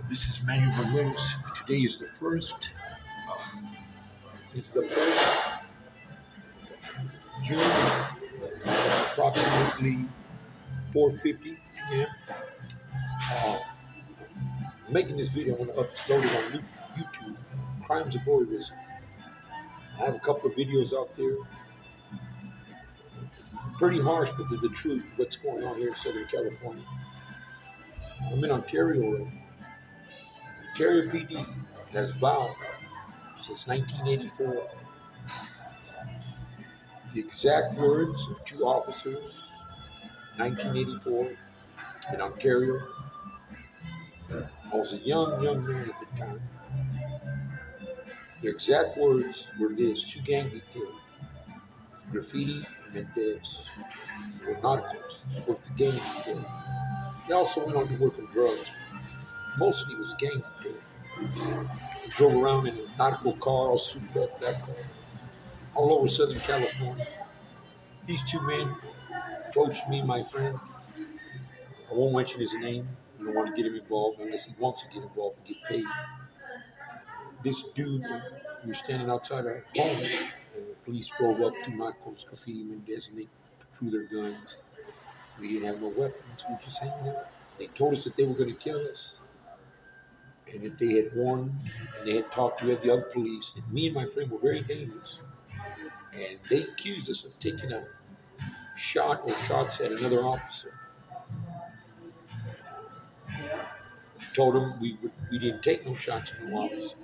This is Manuel Voyresum. Today is the first. This is the first June. It's approximately 4:50 p.m. I'm making this video. I'm going to upload it on YouTube. Crimes of voyeurism. I have a couple of videos out there. Pretty harsh, but they're the truth. What's going on here in Southern California? I'm in Ontario right now. Ontario PD has vowed since 1984 the exact words of two officers, 1984 in Ontario. I was a young man at the time. Their exact words were this: two gangs we killed, Graffiti and Mendez. They were narcos, worked the gang we killed. They also went on to work on drugs. Mostly it was gang we killed. They drove around in a narco car, all suited up, that car, all over Southern California. These two men approached me, my friend. I won't mention his name. I don't want to get him involved unless he wants to get involved and get paid. This dude, we were standing outside our home, and the police drove up to narcos, Graffiti, Mendez, and they drew their guns. We didn't have no weapons. We were just hanging out. They told us that they were going to kill us, and that they had warned, and they had talked to the other police. And me and my friend were very dangerous, and they accused us of taking a shot or shots at another officer. Told them we didn't take no shots at no officer.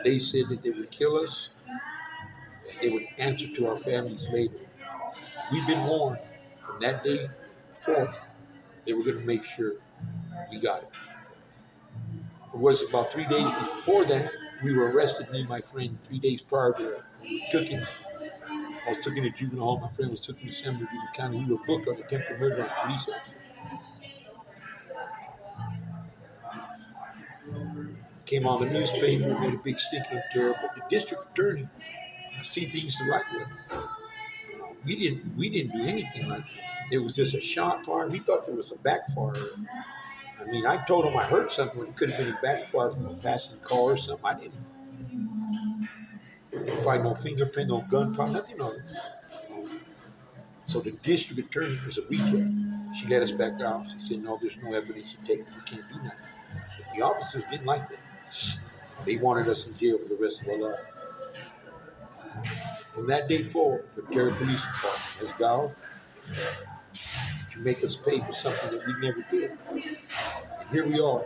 They said that they would kill us, and they would answer to our families later. We've been warned from that day forth they were going to make sure we got it. It was about 3 days before that we were arrested, me and my friend, 3 days prior to that. Took him. I was taken to juvenile hall. My friend was taken to San Bernardino County. We were booked on attempted murder of a police officer. Came on the newspaper, made a big stink in Ontario, but the district attorney see things the right way. We didn't do anything like that. It was just a shot fire. We thought there was a backfire. I mean, I told him I heard something. It could have been a backfire from a passing car or something. I didn't find no fingerprint, no gunpowder, nothing on it. So the district attorney was a reject. She let us back out. She said, no, there's no evidence to take. We can't do nothing. But the officers didn't like that. They wanted us in jail for the rest of our lives. From that day forward, the Ontario Police Department has vowed to make us pay for something that we never did. And here we are,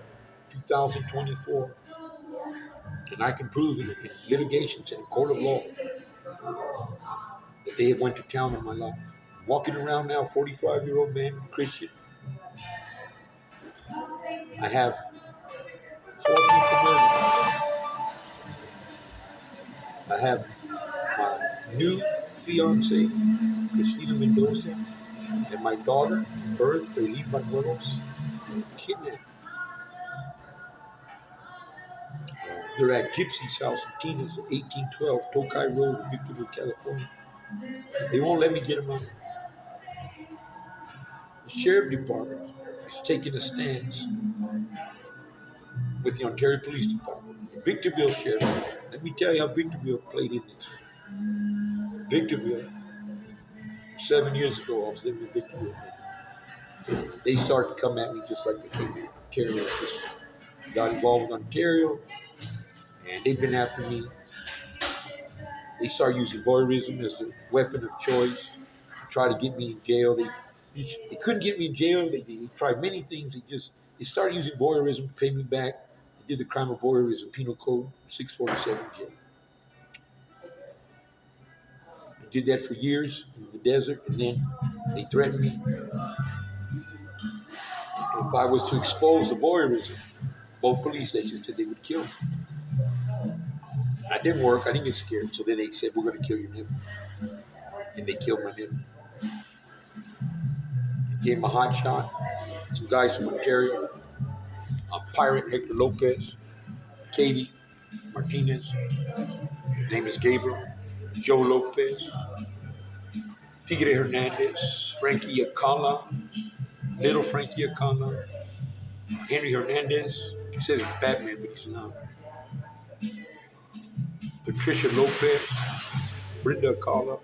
2024, and I can prove in litigations in a court of law that they had went to town on my life. I'm walking around now, 45-year-old man, Christian. I have 4 people murdered. I have my new fiance, Christina Mendoza, and my daughter, birth, Felipe Manuelos, kidnapped. They're at Gypsy's house in Tina's, 1812 Tokai Road in Victorville, California. They won't let me get them out. The sheriff department is taking a stance with the Ontario Police Department. The Victorville sheriff, let me tell you how Victorville played in this. Victorville, 7 years ago, I was living in Victorville. They started to come at me just like they came at Ontario. Just got involved with Ontario, and they've been after me. They started using voyeurism as a weapon of choice to try to get me in jail. They couldn't get me in jail. They tried many things. They started using voyeurism to pay me back. They did the crime of voyeurism, Penal Code 647J. They did that for years in the desert, and then they threatened me. If I was to expose the voyeurism, both police stations said they would kill me. I didn't work. I didn't get scared. So then they said, we're going to kill your nephew. And they killed my nephew. They gave him a hot shot. Some guys from Ontario. A pirate, Hector Lopez. Katie Martinez. His name is Gabriel. Joe Lopez. Tigre Hernandez. Frankie Acala. Little Frankie Acala. Henry Hernandez. He says he's Batman, but he's not. Patricia Lopez, Brenda Acala,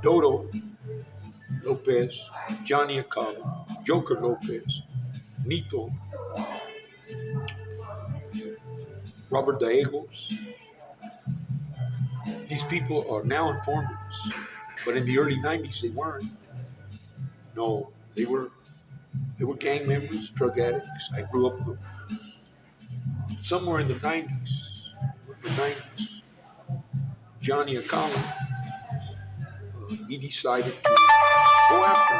Dodo Lopez, Johnny Acala, Joker Lopez, Nito, Robert Gallegos. These people are now informants, but in the early 90s they weren't. No, they were gang members, drug addicts. I grew up with them. Somewhere in the 90s, Johnny Acala, he decided to go after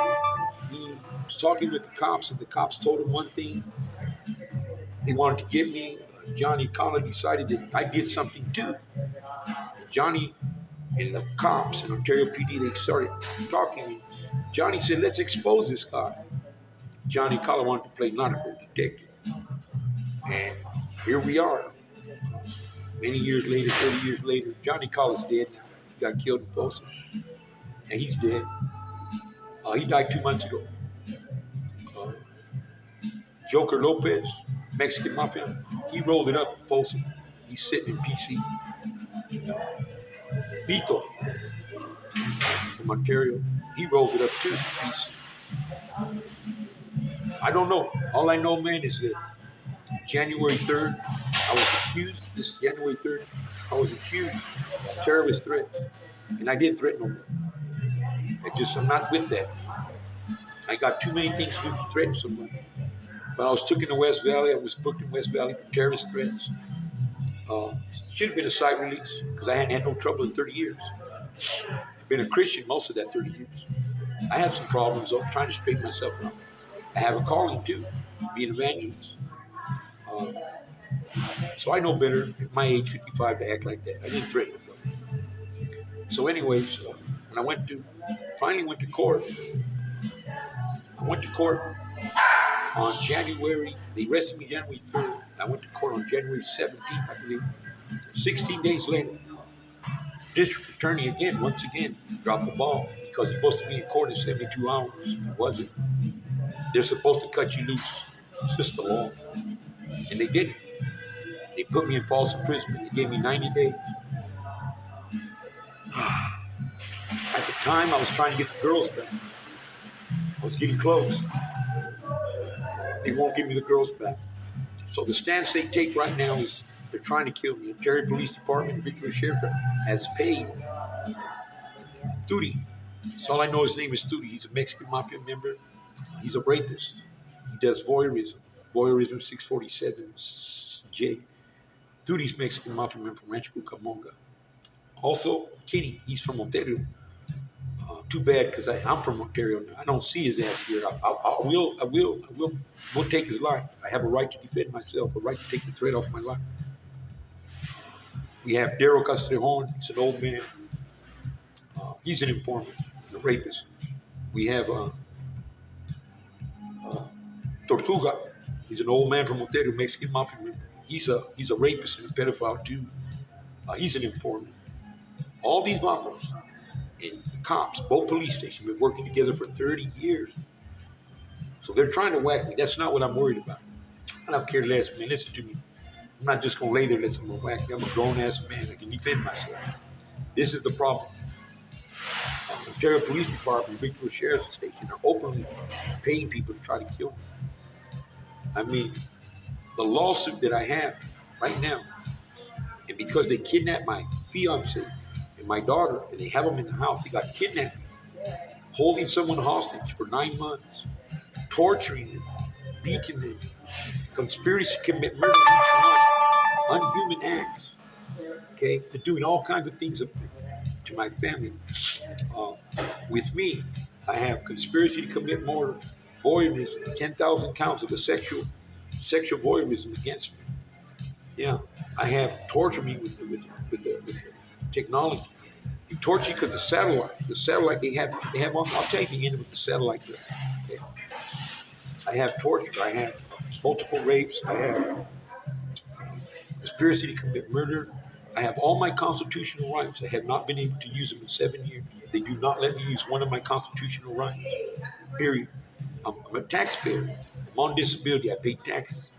me. He was talking with the cops, and the cops told him one thing. They wanted to get me. Johnny Acala decided that I did something too. Johnny and the cops in Ontario PD, they started talking. Johnny said, let's expose this guy. Johnny Acala wanted to play narco detective. And here we are. Many years later, 30 years later, Johnny Acala's dead now. He got killed in Folsom. And he's dead. He died 2 months ago. Joker Lopez, Mexican Mafia, he rolled it up in Folsom. He's sitting in PC. Vito from Ontario, he rolled it up too in PC. I don't know. All I know, man, is that January 3rd, this January 3rd, I was accused of terrorist threats. And I didn't threaten no more. I'm not with that. I got too many things to do to threaten somebody. But I was taken to West Valley. I was booked in West Valley for terrorist threats. Should have been a side release because I hadn't had no trouble in 30 years. I've been a Christian most of that 30 years. I had some problems though, trying to straighten myself out. I have a calling too, be an evangelist. So I know better at my age, 55, to act like that. I didn't threaten them. So anyways, when I finally went to court, on January, they arrested me January 3rd. I went to court on January 17th, I believe. 16 days later, district attorney once again, dropped the ball because he's supposed to be in court in 72 hours. He wasn't. They're supposed to cut you loose. It's just the law. And they didn't. They put me in false imprisonment. They gave me 90 days. At the time, I was trying to get the girls back. I was getting close. They won't give me the girls back. So the stance they take right now is they're trying to kill me. Ontario Police Department, Victoria Sheriff has paid Tootie. That's all I know. His name is Tootie. He's a Mexican Mafia member. He's a rapist. He does voyeurism. Voyeurism 647J. Tootie's Mexican Mafia member from Rancho Cucamonga. Also, Kenny, he's from Ontario. Too bad because I'm from Ontario now. I don't see his ass here. We'll take his life. I have a right to defend myself, a right to take the threat off my life. We have Daryl Castrejon. He's an old man. He's an informant, a rapist. We have Tortuga. He's an old man from Ontario, Mexican Mafia member. He's a rapist and a pedophile too. He's an informant. All these vatos and the cops, both police stations, been working together for 30 years. So they're trying to whack me. That's not what I'm worried about. I don't care less, man. Listen to me. I'm not just going to lay there and let someone whack me. I'm a grown-ass man. I can defend myself. This is the problem. The Ontario Police Department, Victoria Sheriff's Station are openly paying people to try to kill me. I mean, the lawsuit that I have right now, and because they kidnapped my fiance and my daughter, and they have them in the house, they got kidnapped, holding someone hostage for 9 months, torturing them, beating them, conspiracy to commit murder, each one, unhuman acts. Okay, they're doing all kinds of things to my family. With me, I have conspiracy to commit murder, voyeurism, 10,000 counts of the sexual voyeurism against me. Yeah, I have tortured me with the technology. You torture because the satellite they have on. I'll tell you the end of the satellite does. Okay. I have torture. I have multiple rapes. I have conspiracy to commit murder. I have all my constitutional rights. I have not been able to use them in 7 years. They do not let me use one of my constitutional rights. Period. I'm a taxpayer. I'm on disability. I pay taxes.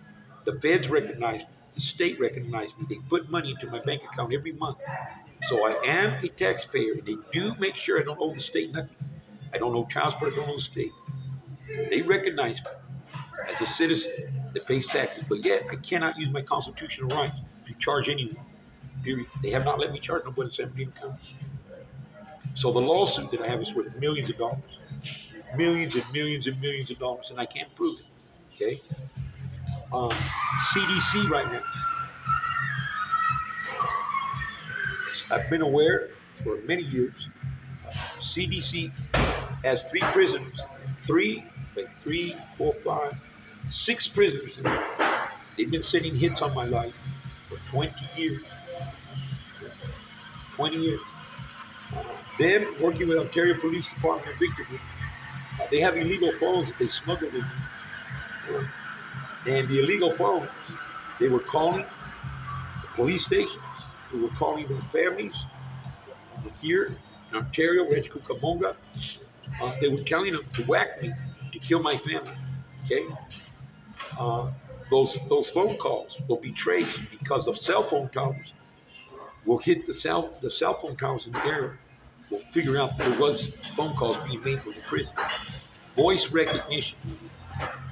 The feds recognize me. The state recognizes me. They put money into my bank account every month. So I am a taxpayer, and they do make sure I don't owe the state nothing. I don't owe child support. I don't owe the state. They recognize me as a citizen that pays taxes, but yet I cannot use my constitutional right to charge anyone. Period. They have not let me charge nobody in San Bernardino County. So the lawsuit that I have is worth millions of dollars, millions and millions and millions of dollars, and I can't prove it. Okay. CDC right now. I've been aware for many years. CDC has 3 prisoners, 6 prisoners in there. They've been sending hits on my life for 20 years. 20 years. Them working with Ontario Police Department in Victorville, they have illegal phones that they smuggled in. And the illegal phones, they were calling the police stations, they were calling their families here in Ontario, Rancho Cucamonga. They were telling them to whack me, to kill my family. Okay? Those phone calls will be traced because of cell phone towers. We'll hit the cell phone towers in the area. We'll figure out that there was phone calls being made from the prison. Voice recognition.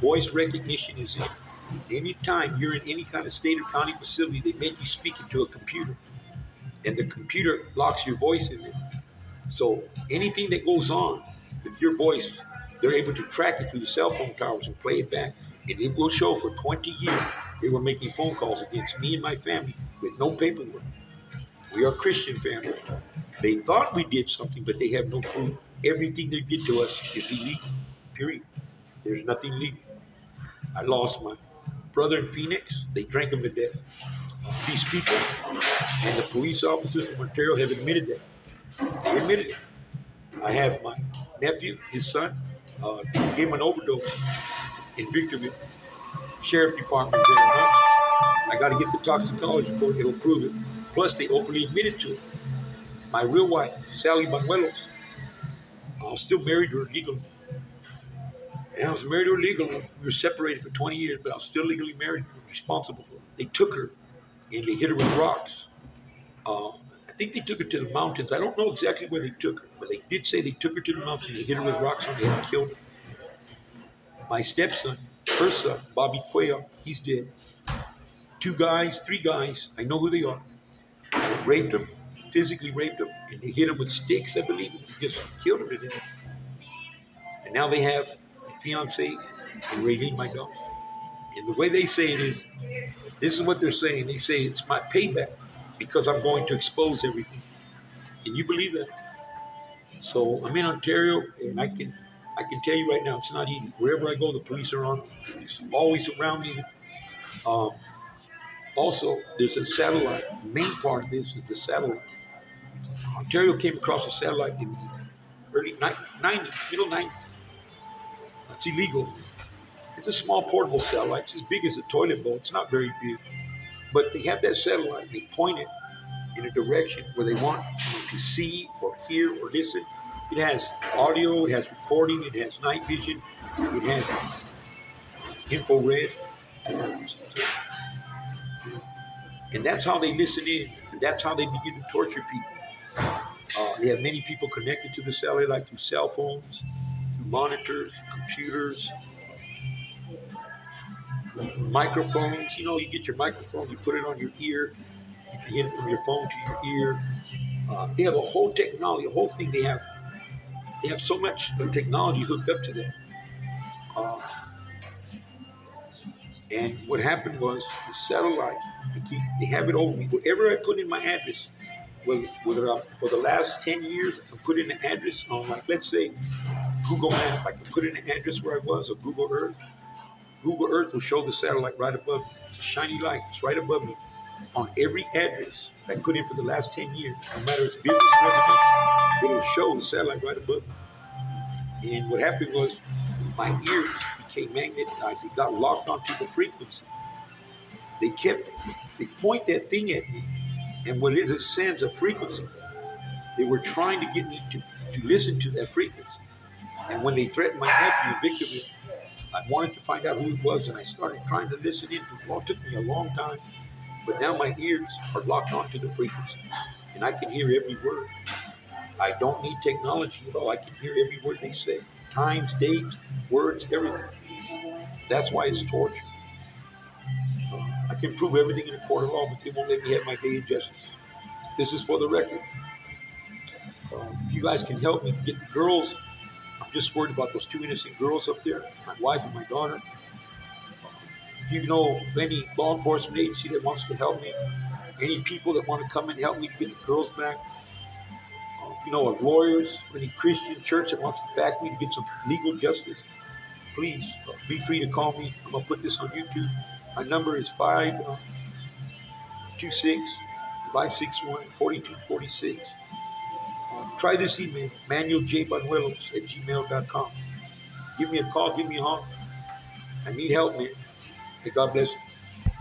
Voice recognition is in. Anytime you're in any kind of state or county facility, they make you speak into a computer, and the computer locks your voice in there. So anything that goes on with your voice, they're able to track it through the cell phone towers and play it back. And it will show for 20 years they were making phone calls against me and my family with no paperwork. We are a Christian family. They thought we did something, but they have no proof. Everything they did to us is illegal. Period. There's nothing legal. I lost my brother in Phoenix. They drank him to death. These people and the police officers from Ontario have admitted that. They admitted it. I have my nephew, his son, gave him an overdose in Victorville. Sheriff Department there. I got to get the toxicology report. It'll prove it. Plus, they openly admitted to it. My real wife, Sally Banuelos, I was still married to her legally. And I was married to her legally. We were separated for 20 years, but I was still legally married, responsible for her. They took her and they hit her with rocks. I think they took her to the mountains. I don't know exactly where they took her, but they did say they took her to the mountains and they hit her with rocks and they had killed her. My stepson, her son, Bobby Cuellar, he's dead. 3 guys, I know who they are. They raped him, physically raped him, and they hit him with sticks, I believe, and just killed him to death. And now they have a fiance and Raylene, my daughter. And the way they say it is, this is what they're saying. They say it's my payback because I'm going to expose everything. Can you believe that? So I'm in Ontario, and I can tell you right now, it's not easy. Wherever I go, the police are on me. It's always around me. Also, there's a satellite. The main part of this is the satellite. Ontario came across a satellite in the early 90s, middle 90s. It's illegal. It's a small portable satellite. It's as big as a toilet bowl. It's not very big. But they have that satellite. They point it in a direction where they want to see or hear or listen. It has audio. It has recording. It has night vision. It has infrared. And that's how they listen in. And that's how they begin to torture people. They have many people connected to the satellite through cell phones, through monitors, computers, microphones. You know, you get your microphone, you put it on your ear, you can hit it from your phone to your ear. They have a whole technology, a whole thing. They have so much technology hooked up to them. And what happened was the satellite, they have it over me. Wherever I put in my address, whether for the last 10 years, I put in an address on, like, let's say, Google Map, I can put in an address where I was, or Google Earth. Google Earth will show the satellite right above me. It's a shiny light. It's right above me. On every address I put in for the last 10 years, no matter if it's business or residential, it will show the satellite right above me. And what happened was my ears became magnetized. It got locked onto the frequency. They point that thing at me, and what it sends a frequency. They were trying to get me to listen to that frequency. And when they threatened my nephew in Victorville, I wanted to find out who it was, and I started trying to listen in. Well, it took me a long time, but now my ears are locked onto the frequency, and I can hear every word. I don't need technology at all. I can hear every word they say, times, dates, words, everything. That's why it's torture. I can prove everything in a court of law, but they won't let me have my day in justice. This is for the record. If you guys can help me get the girls, I'm just worried about those two innocent girls up there, my wife and my daughter. If you know of any law enforcement agency that wants to help me, any people that want to come and help me to get the girls back, if you know of lawyers, any Christian church that wants to back me to get some legal justice, please be free to call me. I'm going to put this on YouTube. My number is 526-561-4246. Try this email, manueljbanuelos@gmail.com. Give me a call, give me a honk. I need help, man. May God bless you.